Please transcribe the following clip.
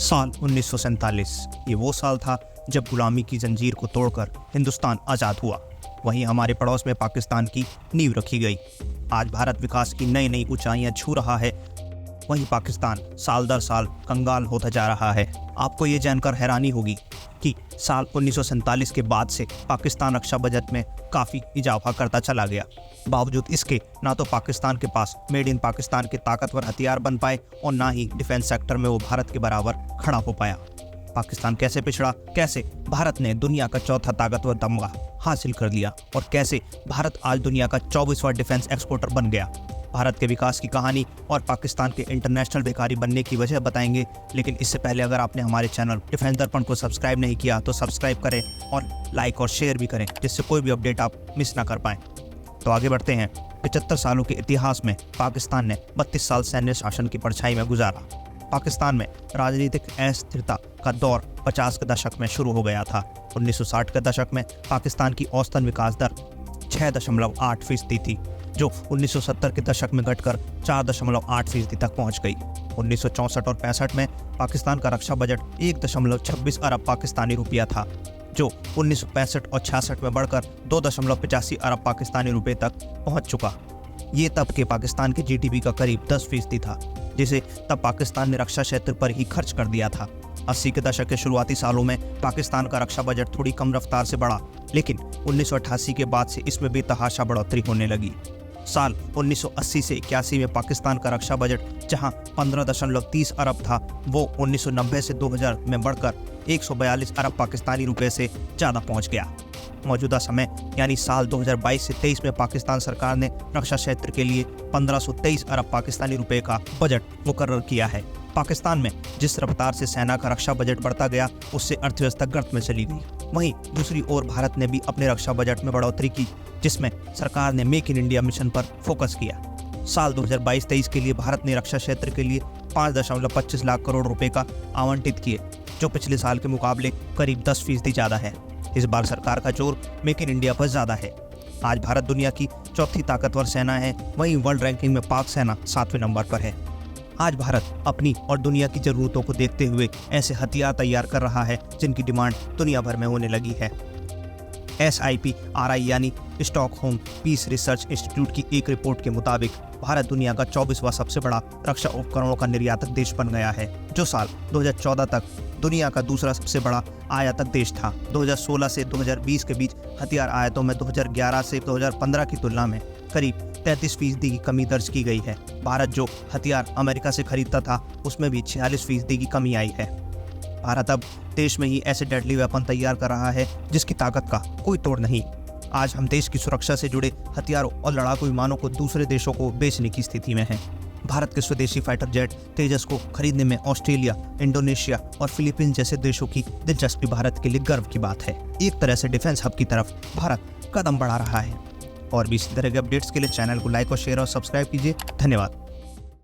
साल 1947 ये वो साल था जब गुलामी की जंजीर को तोड़कर हिंदुस्तान आज़ाद हुआ। वहीं हमारे पड़ोस में पाकिस्तान की नींव रखी गई। आज भारत विकास की नई नई ऊंचाइयां छू रहा है, वहीं पाकिस्तान साल दर साल कंगाल होता जा रहा है। आपको ये जानकर हैरानी होगी कि साल 1947 के बाद से पाकिस्तान रक्षा बजट में काफ़ी इजाफा करता चला गया। बावजूद इसके ना तो पाकिस्तान के पास मेड इन पाकिस्तान के ताकतवर हथियार बन पाए और ना ही डिफेंस सेक्टर में वो भारत के बराबर खड़ा हो पाया। पाकिस्तान कैसे पिछड़ा, कैसे भारत ने दुनिया का चौथा ताकतवर तमगा हासिल कर लिया और कैसे भारत आज दुनिया का 24वां डिफेंस एक्सपोर्टर बन गया। भारत के विकास की कहानी और पाकिस्तान के इंटरनेशनल भिखारी बनने की वजह बताएंगे। लेकिन इससे पहले अगर आपने हमारे चैनल डिफेंस दर्पण को सब्सक्राइब नहीं किया तो सब्सक्राइब करें और लाइक और शेयर भी करें, जिससे कोई भी अपडेट आप मिस ना कर पाएँ। तो आगे बढ़ते हैं। 75 सालों के इतिहास में पाकिस्तान ने 32 साल सैन्य शासन की परछाई में गुजारा। पाकिस्तान में राजनीतिक अस्थिरता का दौर 50 के दशक में शुरू हो गया था। 1960 के दशक में पाकिस्तान की औसतन विकास दर 6.8% थी, जो 1970 के दशक में घटकर 4.8% तक पहुंच गई। 1964 और 65 में पाकिस्तान का रक्षा बजट 1.26 अरब पाकिस्तानी रुपया था, जो 1965 और 66 में बढ़कर 2.85 अरब पाकिस्तानी रुपये तक पहुंच चुका। ये तब के पाकिस्तान के जीडीपी का करीब 10% था, जिसे तब पाकिस्तान ने रक्षा क्षेत्र पर ही खर्च कर दिया था। 80 के दशक के शुरुआती सालों में पाकिस्तान का रक्षा बजट थोड़ी कम रफ्तार से बढ़ा, लेकिन 1988 के बाद से इसमें बेतहाशा बढ़ोतरी होने लगी। साल 1980 से 81 में पाकिस्तान का रक्षा बजट जहां 15.30 अरब था, वो 1990 से 2000 में बढ़कर 142 अरब पाकिस्तानी रुपए से ज़्यादा पहुंच गया। मौजूदा समय यानी साल 2022 से 23 में पाकिस्तान सरकार ने रक्षा क्षेत्र के लिए 1523 अरब पाकिस्तानी रुपए का बजट मुकर्रर किया है। पाकिस्तान में जिस रफ्तार से सेना का रक्षा बजट बढ़ता गया, उससे अर्थव्यवस्था गर्त में चली गई। वहीं दूसरी ओर भारत ने भी अपने रक्षा बजट में बढ़ोतरी की, जिसमें सरकार ने मेक इन इंडिया मिशन पर फोकस किया। साल 2022-23 के लिए भारत ने रक्षा क्षेत्र के लिए 5.25 लाख करोड़ रुपए का आवंटित किए, जो पिछले साल के मुकाबले करीब 10% ज़्यादा है। इस बार सरकार का जोर मेक इन इंडिया पर ज़्यादा है। आज भारत दुनिया की चौथी ताकतवर सेना है, वहीं वर्ल्ड रैंकिंग में पाक सेना 7वें नंबर पर है। आज भारत अपनी और दुनिया की ज़रूरतों को देखते हुए ऐसे हथियार तैयार कर रहा है जिनकी डिमांड दुनिया भर में होने लगी है। SIPRI यानी स्टॉकहोम पीस रिसर्च इंस्टीट्यूट की एक रिपोर्ट के मुताबिक भारत दुनिया का 24वां सबसे बड़ा रक्षा उपकरणों का निर्यातक देश बन गया है, जो साल 2014 तक दुनिया का दूसरा सबसे बड़ा आयातक देश था। 2016 से 2020 के बीच हथियार आयातों में 2011 से 2015 की तुलना में करीब 33% की कमी दर्ज की गई है। भारत जो हथियार अमेरिका से खरीदता था, उसमें भी 46% की कमी आई है। भारत अब देश में ही ऐसे डेडली वेपन तैयार कर रहा है जिसकी ताकत का कोई तोड़ नहीं। आज हम देश की सुरक्षा से जुड़े हथियारों और लड़ाकू विमानों को दूसरे देशों को बेचने की स्थिति में हैं। भारत के स्वदेशी फाइटर जेट तेजस को खरीदने में ऑस्ट्रेलिया, इंडोनेशिया और फिलीपींस जैसे देशों की दिलचस्पी भारत के लिए गर्व की बात है। एक तरह से डिफेंस हब की तरफ भारत कदम बढ़ा रहा है। और भी इसी तरह के अपडेट्स के लिए चैनल को लाइक और शेयर और सब्सक्राइब कीजिए। धन्यवाद।